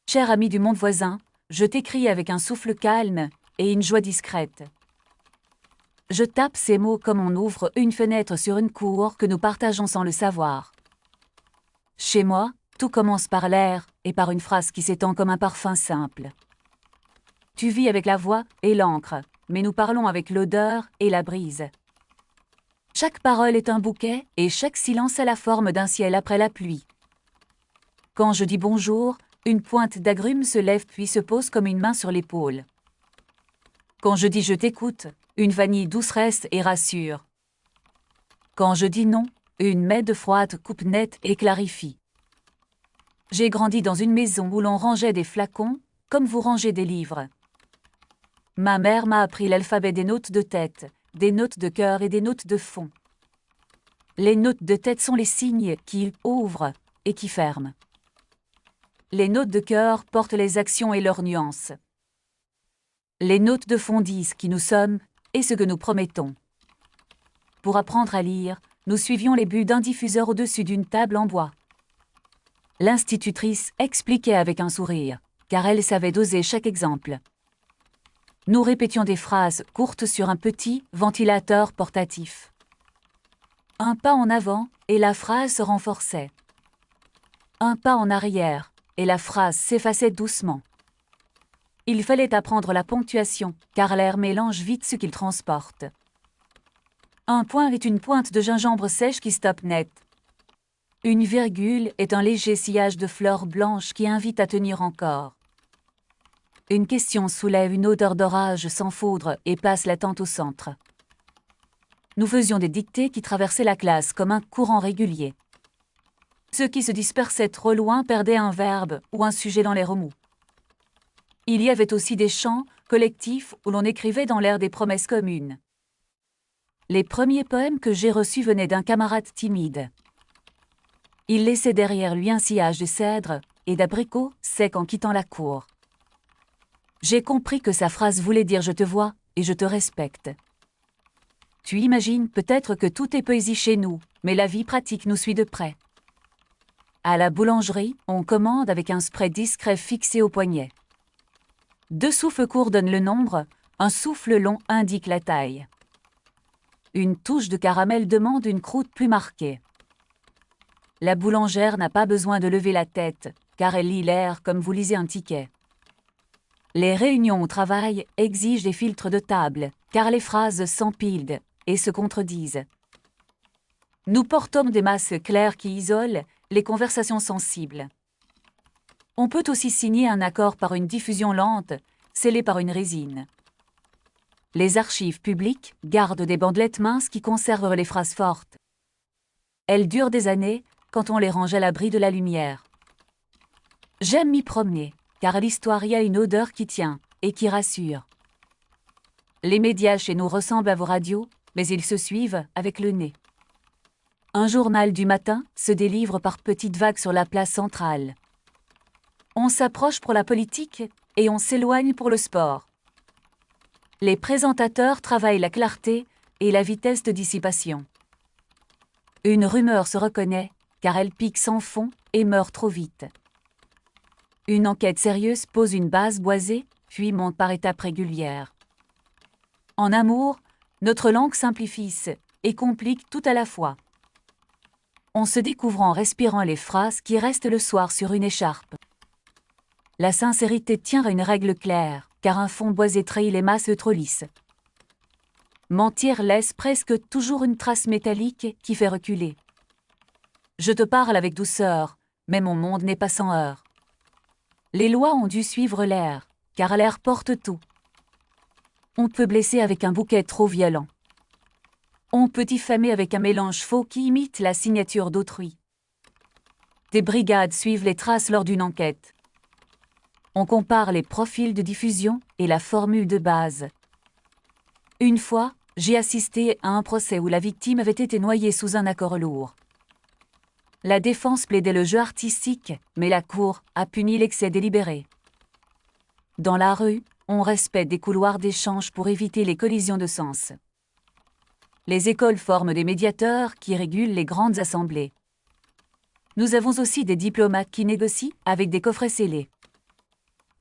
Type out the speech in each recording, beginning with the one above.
Cher ami du monde voisin, je t'écris avec un souffle calme et une joie discrète. Je tape ces mots comme on ouvre une fenêtre sur une cour que nous partageons sans le savoir. Chez moi, tout commence par l'air et par une phrase qui s'étend comme un parfum simple. Tu vis avec la voix et l'encre, mais nous parlons avec l'odeur et la brise. Chaque parole est un bouquet et chaque silence a la forme d'un ciel après la pluie. Quand je dis bonjour, une pointe d'agrumes se lève puis se pose comme une main sur l'épaule. Quand je dis je t'écoute, une vanille douce reste et rassure. Quand je dis non, une main de froide coupe net et clarifie. J'ai grandi dans une maison où l'on rangeait des flacons, comme vous rangez des livres. Ma mère m'a appris l'alphabet des notes de tête, des notes de cœur et des notes de fond. Les notes de tête sont les signes qui ouvrent et qui ferment. Les notes de cœur portent les actions et leurs nuances. Les notes de fond disent qui nous sommes et ce que nous promettons. Pour apprendre à lire, nous suivions les buts d'un diffuseur au-dessus d'une table en bois. L'institutrice expliquait avec un sourire, car elle savait doser chaque exemple. Nous répétions des phrases courtes sur un petit ventilateur portatif. Un pas en avant et la phrase se renforçait. Un pas en arrière et la phrase s'effaçait doucement. Il fallait apprendre la ponctuation, car l'air mélange vite ce qu'il transporte. Un point est une pointe de gingembre sèche qui stoppe net. Une virgule est un léger sillage de fleurs blanches qui invite à tenir encore. Une question soulève une odeur d'orage sans foudre et passe l'attente au centre. Nous faisions des dictées qui traversaient la classe comme un courant régulier. Ceux qui se dispersaient trop loin perdaient un verbe ou un sujet dans les remous. Il y avait aussi des chants collectifs où l'on écrivait dans l'air des promesses communes. Les premiers poèmes que j'ai reçus venaient d'un camarade timide. Il laissait derrière lui un sillage de cèdre et d'abricots secs en quittant la cour. J'ai compris que sa phrase voulait dire « je te vois et je te respecte ». Tu imagines peut-être que tout est poésie chez nous, mais la vie pratique nous suit de près. À la boulangerie, on commande avec un spray discret fixé au poignet. 2 souffles courts donnent le nombre, un souffle long indique la taille. Une touche de caramel demande une croûte plus marquée. La boulangère n'a pas besoin de lever la tête, car elle lit l'air comme vous lisez un ticket. Les réunions au travail exigent des filtres de table, car les phrases s'empilent et se contredisent. Nous portons des masses claires qui isolent les conversations sensibles. On peut aussi signer un accord par une diffusion lente, scellée par une résine. Les archives publiques gardent des bandelettes minces qui conservent les phrases fortes. Elles durent des années quand on les range à l'abri de la lumière. J'aime m'y promener, car à l'histoire il y a une odeur qui tient et qui rassure. Les médias chez nous ressemblent à vos radios, mais ils se suivent avec le nez. Un journal du matin se délivre par petites vagues sur la place centrale. On s'approche pour la politique et on s'éloigne pour le sport. Les présentateurs travaillent la clarté et la vitesse de dissipation. Une rumeur se reconnaît, car elle pique sans fond et meurt trop vite. Une enquête sérieuse pose une base boisée, puis monte par étapes régulières. En amour, notre langue simplifie et complique tout à la fois. On se découvre en respirant les phrases qui restent le soir sur une écharpe. La sincérité tient à une règle claire, car un fond boisé trahit les masses trop lisses. Mentir laisse presque toujours une trace métallique qui fait reculer. Je te parle avec douceur, mais mon monde n'est pas sans heurts. Les lois ont dû suivre l'air, car l'air porte tout. On peut blesser avec un bouquet trop violent. On peut diffamer avec un mélange faux qui imite la signature d'autrui. Des brigades suivent les traces lors d'une enquête. On compare les profils de diffusion et la formule de base. Une fois, j'ai assisté à un procès où la victime avait été noyée sous un accord lourd. La défense plaidait le jeu artistique, mais la cour a puni l'excès délibéré. Dans la rue, on respecte des couloirs d'échange pour éviter les collisions de sens. Les écoles forment des médiateurs qui régulent les grandes assemblées. Nous avons aussi des diplomates qui négocient avec des coffrets scellés.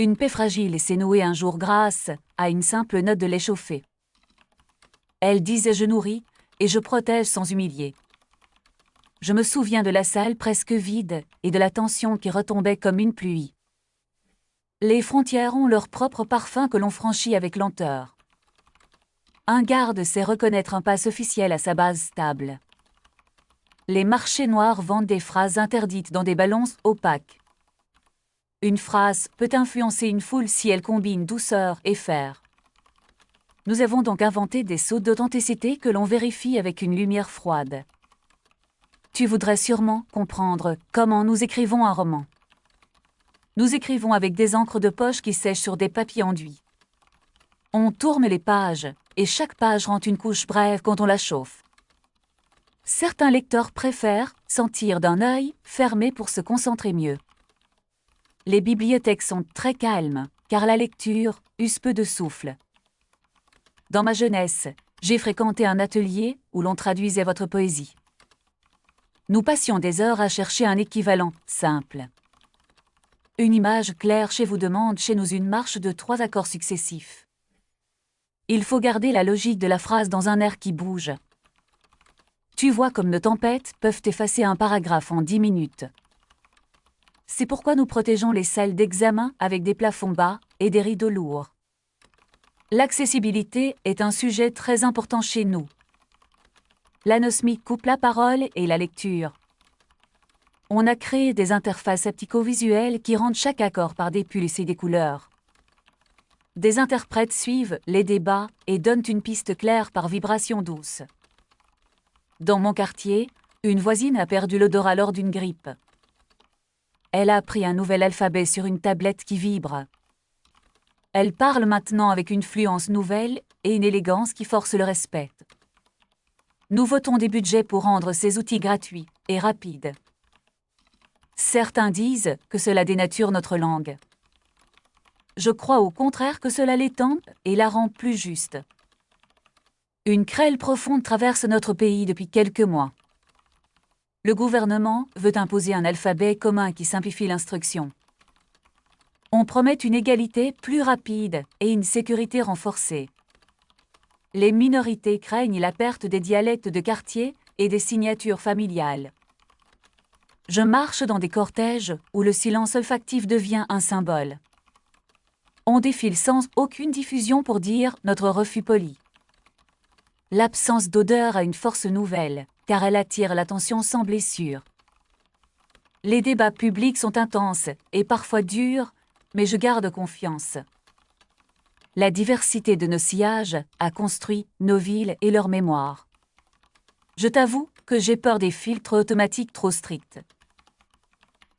Une paix fragile s'est nouée un jour grâce à une simple note de l'échauffé. Elle disait « Je nourris et je protège sans humilier ». Je me souviens de la salle presque vide et de la tension qui retombait comme une pluie. Les frontières ont leur propre parfum que l'on franchit avec lenteur. Un garde sait reconnaître un passe officiel à sa base stable. Les marchés noirs vendent des phrases interdites dans des ballons opaques. Une phrase peut influencer une foule si elle combine douceur et fer. Nous avons donc inventé des sauts d'authenticité que l'on vérifie avec une lumière froide. Tu voudrais sûrement comprendre comment nous écrivons un roman. Nous écrivons avec des encres de poche qui sèchent sur des papiers enduits. On tourne les pages, et chaque page rend une couche brève quand on la chauffe. Certains lecteurs préfèrent sentir d'un œil fermé pour se concentrer mieux. Les bibliothèques sont très calmes, car la lecture use peu de souffle. Dans ma jeunesse, j'ai fréquenté un atelier où l'on traduisait votre poésie. Nous passions des heures à chercher un équivalent simple. Une image claire chez vous demande chez nous une marche de 3 accords successifs. Il faut garder la logique de la phrase dans un air qui bouge. Tu vois comme nos tempêtes peuvent effacer un paragraphe en 10 minutes. C'est pourquoi nous protégeons les salles d'examen avec des plafonds bas et des rideaux lourds. L'accessibilité est un sujet très important chez nous. L'anosmie coupe la parole et la lecture. On a créé des interfaces haptico-visuelles qui rendent chaque accord par des pulses et des couleurs. Des interprètes suivent les débats et donnent une piste claire par vibration douce. Dans mon quartier, une voisine a perdu l'odorat lors d'une grippe. Elle a appris un nouvel alphabet sur une tablette qui vibre. Elle parle maintenant avec une fluence nouvelle et une élégance qui force le respect. Nous votons des budgets pour rendre ces outils gratuits et rapides. Certains disent que cela dénature notre langue. Je crois au contraire que cela l'étend et la rend plus juste. Une crêle profonde traverse notre pays depuis quelques mois. Le gouvernement veut imposer un alphabet commun qui simplifie l'instruction. On promet une égalité plus rapide et une sécurité renforcée. Les minorités craignent la perte des dialectes de quartier et des signatures familiales. Je marche dans des cortèges où le silence olfactif devient un symbole. On défile sans aucune diffusion pour dire notre refus poli. L'absence d'odeur a une force nouvelle, car elle attire l'attention sans blessure. Les débats publics sont intenses et parfois durs, mais je garde confiance. La diversité de nos sillages a construit nos villes et leur mémoire. Je t'avoue que j'ai peur des filtres automatiques trop stricts.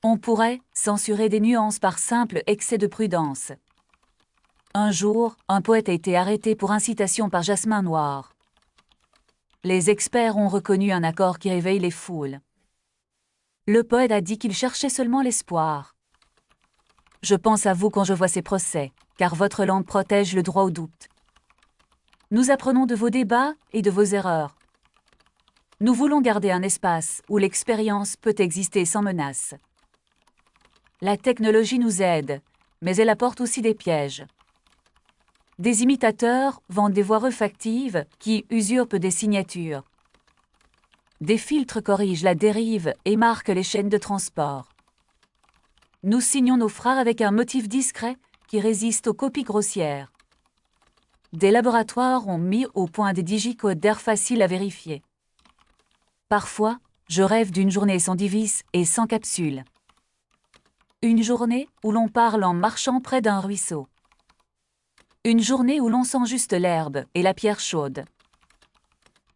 On pourrait censurer des nuances par simple excès de prudence. Un jour, un poète a été arrêté pour incitation par Jasmin Noir. Les experts ont reconnu un accord qui réveille les foules. Le poète a dit qu'il cherchait seulement l'espoir. Je pense à vous quand je vois ces procès, car votre langue protège le droit au doute. Nous apprenons de vos débats et de vos erreurs. Nous voulons garder un espace où l'expérience peut exister sans menace. La technologie nous aide, mais elle apporte aussi des pièges. Des imitateurs vendent des voix refactives qui usurpent des signatures. Des filtres corrigent la dérive et marquent les chaînes de transport. Nous signons nos phrases avec un motif discret qui résiste aux copies grossières. Des laboratoires ont mis au point des digicodes d'air faciles à vérifier. Parfois, je rêve d'une journée sans divis et sans capsule. Une journée où l'on parle en marchant près d'un ruisseau. Une journée où l'on sent juste l'herbe et la pierre chaude.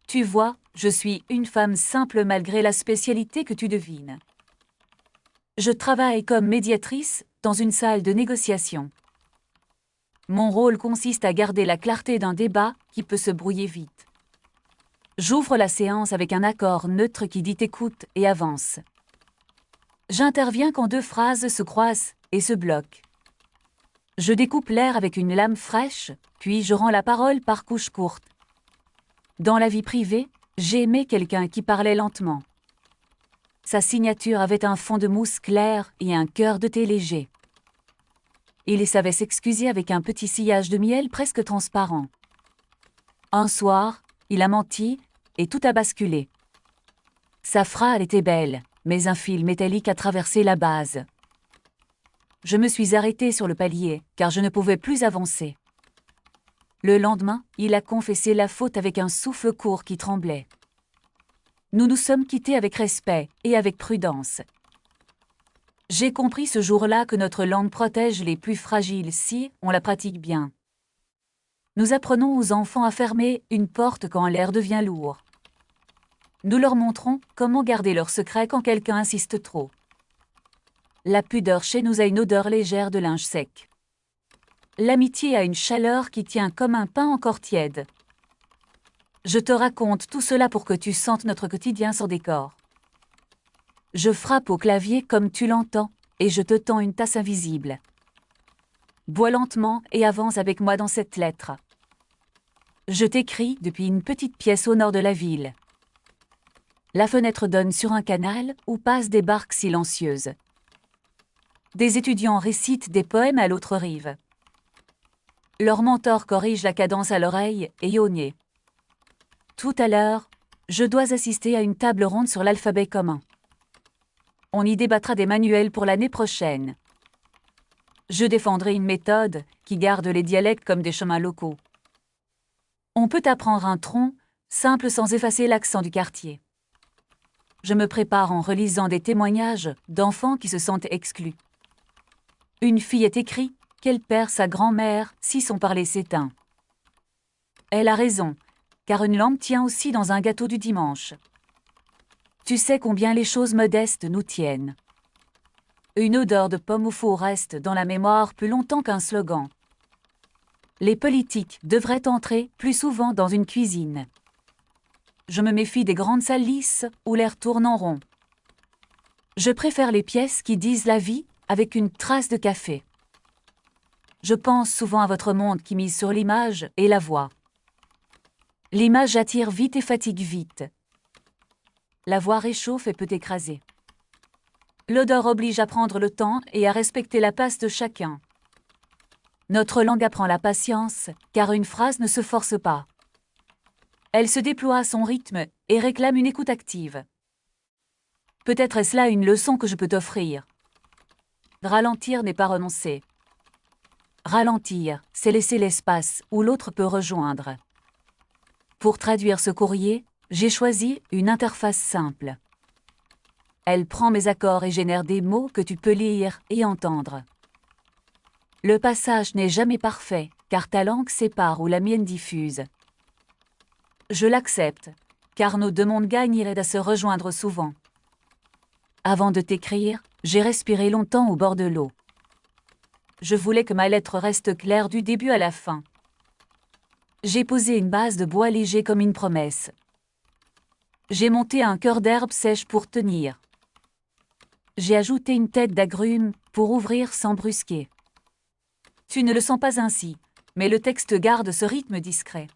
Tu vois, je suis une femme simple malgré la spécialité que tu devines. Je travaille comme médiatrice dans une salle de négociation. Mon rôle consiste à garder la clarté d'un débat qui peut se brouiller vite. J'ouvre la séance avec un accord neutre qui dit écoute et avance. J'interviens quand 2 phrases se croisent et se bloquent. Je découpe l'air avec une lame fraîche, puis je rends la parole par couches courtes. Dans la vie privée, j'ai aimé quelqu'un qui parlait lentement. Sa signature avait un fond de mousse clair et un cœur de thé léger. Il savait s'excuser avec un petit sillage de miel presque transparent. Un soir, il a menti, et tout a basculé. Sa phrase était belle, mais un fil métallique a traversé la base. Je me suis arrêtée sur le palier, car je ne pouvais plus avancer. Le lendemain, il a confessé la faute avec un souffle court qui tremblait. Nous nous sommes quittés avec respect et avec prudence. J'ai compris ce jour-là que notre langue protège les plus fragiles si on la pratique bien. Nous apprenons aux enfants à fermer une porte quand l'air devient lourd. Nous leur montrons comment garder leur secret quand quelqu'un insiste trop. La pudeur chez nous a une odeur légère de linge sec. L'amitié a une chaleur qui tient comme un pain encore tiède. Je te raconte tout cela pour que tu sentes notre quotidien sans décor. Je frappe au clavier comme tu l'entends, et je te tends une tasse invisible. Bois lentement et avance avec moi dans cette lettre. Je t'écris depuis une petite pièce au nord de la ville. La fenêtre donne sur un canal où passent des barques silencieuses. Des étudiants récitent des poèmes à l'autre rive. Leur mentor corrige la cadence à l'oreille et yonnier. Tout à l'heure, je dois assister à une table ronde sur l'alphabet commun. On y débattra des manuels pour l'année prochaine. Je défendrai une méthode qui garde les dialectes comme des chemins locaux. On peut apprendre un tronc simple sans effacer l'accent du quartier. Je me prépare en relisant des témoignages d'enfants qui se sentent exclus. Une fille est écrite qu'elle perd sa grand-mère si son parler s'éteint. Elle a raison, car une lampe tient aussi dans un gâteau du dimanche. Tu sais combien les choses modestes nous tiennent. Une odeur de pomme au four reste dans la mémoire plus longtemps qu'un slogan. Les politiques devraient entrer plus souvent dans une cuisine. Je me méfie des grandes salles lisses où l'air tourne en rond. Je préfère les pièces qui disent la vie avec une trace de café. Je pense souvent à votre monde qui mise sur l'image et la voix. L'image attire vite et fatigue vite. La voix réchauffe et peut écraser. L'odeur oblige à prendre le temps et à respecter la passe de chacun. Notre langue apprend la patience, car une phrase ne se force pas. Elle se déploie à son rythme et réclame une écoute active. Peut-être est-ce là une leçon que je peux t'offrir. Ralentir n'est pas renoncer. Ralentir, c'est laisser l'espace où l'autre peut rejoindre. Pour traduire ce courrier, j'ai choisi une interface simple. Elle prend mes accords et génère des mots que tu peux lire et entendre. Le passage n'est jamais parfait, car ta langue sépare ou la mienne diffuse. Je l'accepte, car nos deux mondes gagneraient à se rejoindre souvent. Avant de t'écrire, j'ai respiré longtemps au bord de l'eau. Je voulais que ma lettre reste claire du début à la fin. J'ai posé une base de bois léger comme une promesse. J'ai monté un cœur d'herbe sèche pour tenir. J'ai ajouté une tête d'agrumes pour ouvrir sans brusquer. Tu ne le sens pas ainsi, mais le texte garde ce rythme discret.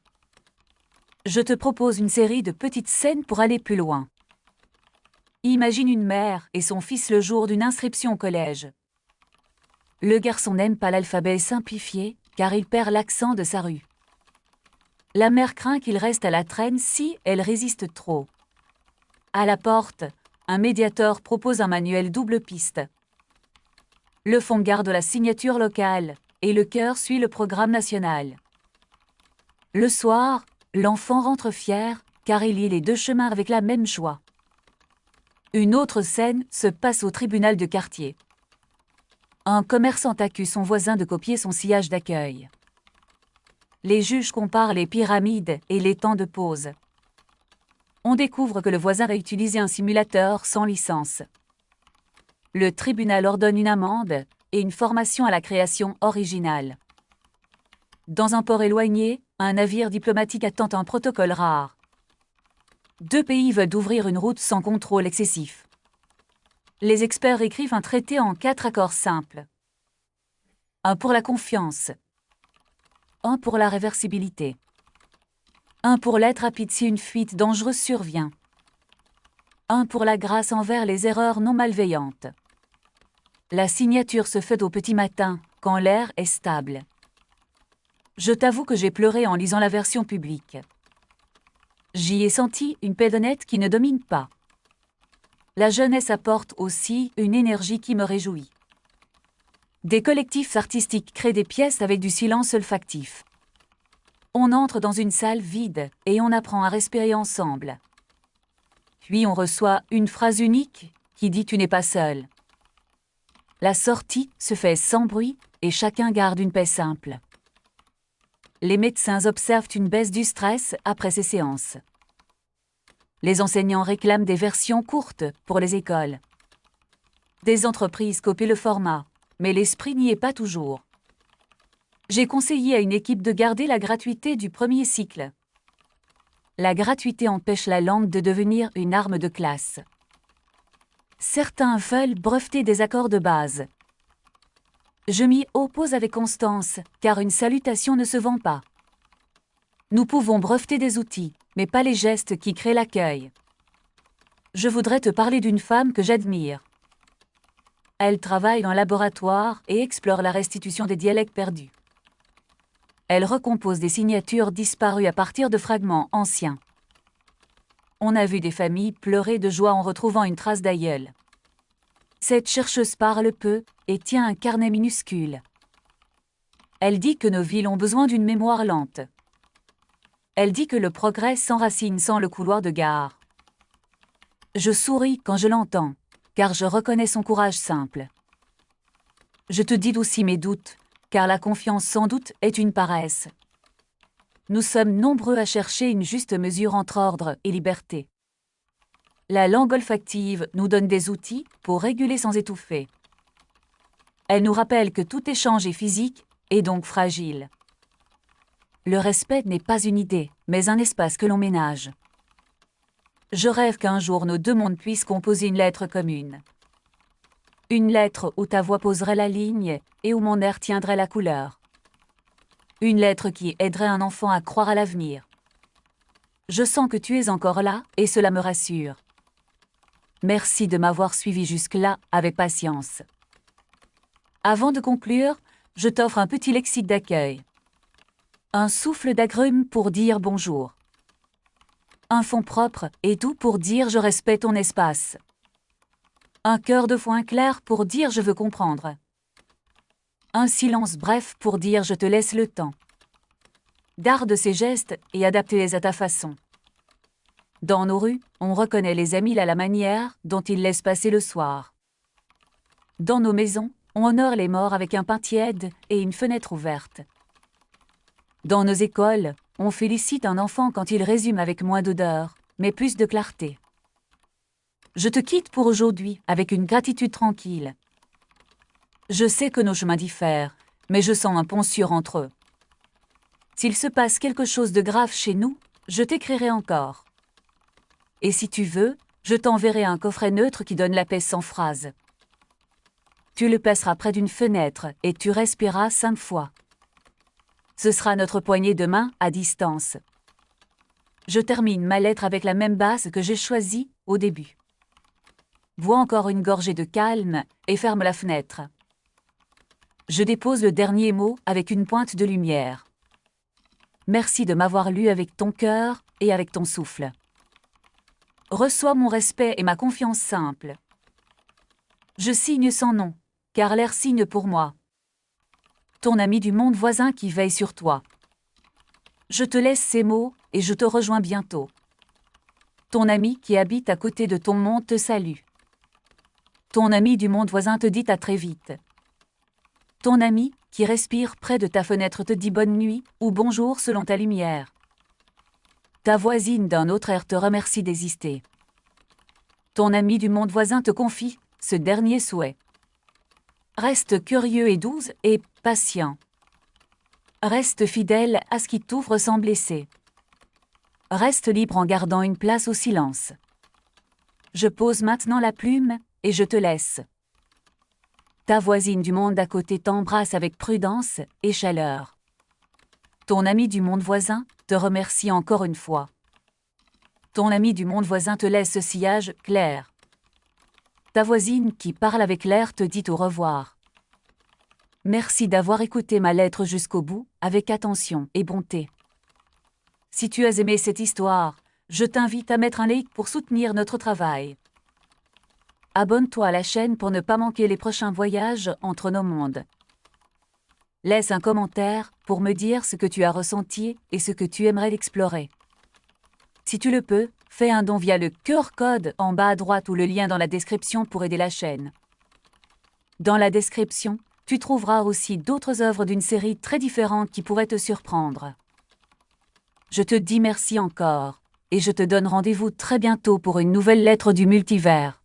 Je te propose une série de petites scènes pour aller plus loin. Imagine une mère et son fils le jour d'une inscription au collège. Le garçon n'aime pas l'alphabet simplifié, car il perd l'accent de sa rue. La mère craint qu'il reste à la traîne si elle résiste trop. À la porte, un médiateur propose un manuel double piste. Le fond garde la signature locale et le cœur suit le programme national. Le soir, l'enfant rentre fier car il lit les deux chemins avec la même joie. Une autre scène se passe au tribunal de quartier. Un commerçant accuse son voisin de copier son sillage d'accueil. Les juges comparent les pyramides et les temps de pause. On découvre que le voisin a utilisé un simulateur sans licence. Le tribunal ordonne une amende et une formation à la création originale. Dans un port éloigné, un navire diplomatique attend un protocole rare. Deux pays veulent ouvrir une route sans contrôle excessif. Les experts écrivent un traité en 4 accords simples. Un pour la confiance. Un pour la réversibilité. Un pour l'aide rapide si une fuite dangereuse survient. Un pour la grâce envers les erreurs non malveillantes. La signature se fait au petit matin, quand l'air est stable. Je t'avoue que j'ai pleuré en lisant la version publique. J'y ai senti une pédonnette qui ne domine pas. La jeunesse apporte aussi une énergie qui me réjouit. Des collectifs artistiques créent des pièces avec du silence olfactif. On entre dans une salle vide et on apprend à respirer ensemble. Puis on reçoit une phrase unique qui dit « tu n'es pas seul ». La sortie se fait sans bruit et chacun garde une paix simple. Les médecins observent une baisse du stress après ces séances. Les enseignants réclament des versions courtes pour les écoles. Des entreprises copient le format, mais l'esprit n'y est pas toujours. J'ai conseillé à une équipe de garder la gratuité du premier cycle. La gratuité empêche la langue de devenir une arme de classe. Certains veulent breveter des accords de base. Je m'y oppose avec constance, car une salutation ne se vend pas. Nous pouvons breveter des outils, mais pas les gestes qui créent l'accueil. Je voudrais te parler d'une femme que j'admire. Elle travaille dans un laboratoire et explore la restitution des dialectes perdus. Elle recompose des signatures disparues à partir de fragments anciens. On a vu des familles pleurer de joie en retrouvant une trace d'aïeul. Cette chercheuse parle peu et tient un carnet minuscule. Elle dit que nos villes ont besoin d'une mémoire lente. Elle dit que le progrès s'enracine sans le couloir de gare. Je souris quand je l'entends, car je reconnais son courage simple. Je te dis aussi mes doutes, car la confiance sans doute est une paresse. Nous sommes nombreux à chercher une juste mesure entre ordre et liberté. La langue olfactive nous donne des outils pour réguler sans étouffer. Elle nous rappelle que tout échange est physique et donc fragile. Le respect n'est pas une idée, mais un espace que l'on ménage. Je rêve qu'un jour nos deux mondes puissent composer une lettre commune. Une lettre où ta voix poserait la ligne et où mon air tiendrait la couleur. Une lettre qui aiderait un enfant à croire à l'avenir. Je sens que tu es encore là et cela me rassure. Merci de m'avoir suivi jusque-là avec patience. Avant de conclure, je t'offre un petit lexique d'accueil. Un souffle d'agrumes pour dire bonjour. Un fond propre et doux pour dire je respecte ton espace. Un cœur de foin clair pour dire je veux comprendre. Un silence bref pour dire je te laisse le temps. Garde ces gestes et adapte-les à ta façon. Dans nos rues, on reconnaît les amis à la manière dont ils laissent passer le soir. Dans nos maisons, on honore les morts avec un pain tiède et une fenêtre ouverte. Dans nos écoles, on félicite un enfant quand il résume avec moins d'odeur, mais plus de clarté. Je te quitte pour aujourd'hui avec une gratitude tranquille. Je sais que nos chemins diffèrent, mais je sens un pont sûr entre eux. S'il se passe quelque chose de grave chez nous, je t'écrirai encore. Et si tu veux, je t'enverrai un coffret neutre qui donne la paix sans phrase. Tu le passeras près d'une fenêtre et tu respireras 5 fois. Ce sera notre poignée de main à distance. Je termine ma lettre avec la même base que j'ai choisie au début. Bois encore une gorgée de calme et ferme la fenêtre. Je dépose le dernier mot avec une pointe de lumière. Merci de m'avoir lu avec ton cœur et avec ton souffle. Reçois mon respect et ma confiance simple. Je signe sans nom, car l'air signe pour moi. Ton ami du monde voisin qui veille sur toi. Je te laisse ces mots et je te rejoins bientôt. Ton ami qui habite à côté de ton monde te salue. Ton ami du monde voisin te dit à très vite. Ton ami qui respire près de ta fenêtre te dit bonne nuit ou bonjour selon ta lumière. Ta voisine d'un autre air te remercie d'exister. Ton ami du monde voisin te confie ce dernier souhait. Reste curieux et doux et patient. Reste fidèle à ce qui t'ouvre sans blesser. Reste libre en gardant une place au silence. Je pose maintenant la plume et je te laisse. Ta voisine du monde d'à côté t'embrasse avec prudence et chaleur. Ton ami du monde voisin te remercie encore une fois. Ton ami du monde voisin te laisse ce sillage clair. Ta voisine qui parle avec l'air te dit au revoir. Merci d'avoir écouté ma lettre jusqu'au bout, avec attention et bonté. Si tu as aimé cette histoire, je t'invite à mettre un like pour soutenir notre travail. Abonne-toi à la chaîne pour ne pas manquer les prochains voyages entre nos mondes. Laisse un commentaire pour me dire ce que tu as ressenti et ce que tu aimerais explorer. Si tu le peux, fais un don via le QR code en bas à droite ou le lien dans la description pour aider la chaîne. Dans la description, tu trouveras aussi d'autres œuvres d'une série très différente qui pourraient te surprendre. Je te dis merci encore, et je te donne rendez-vous très bientôt pour une nouvelle lettre du multivers.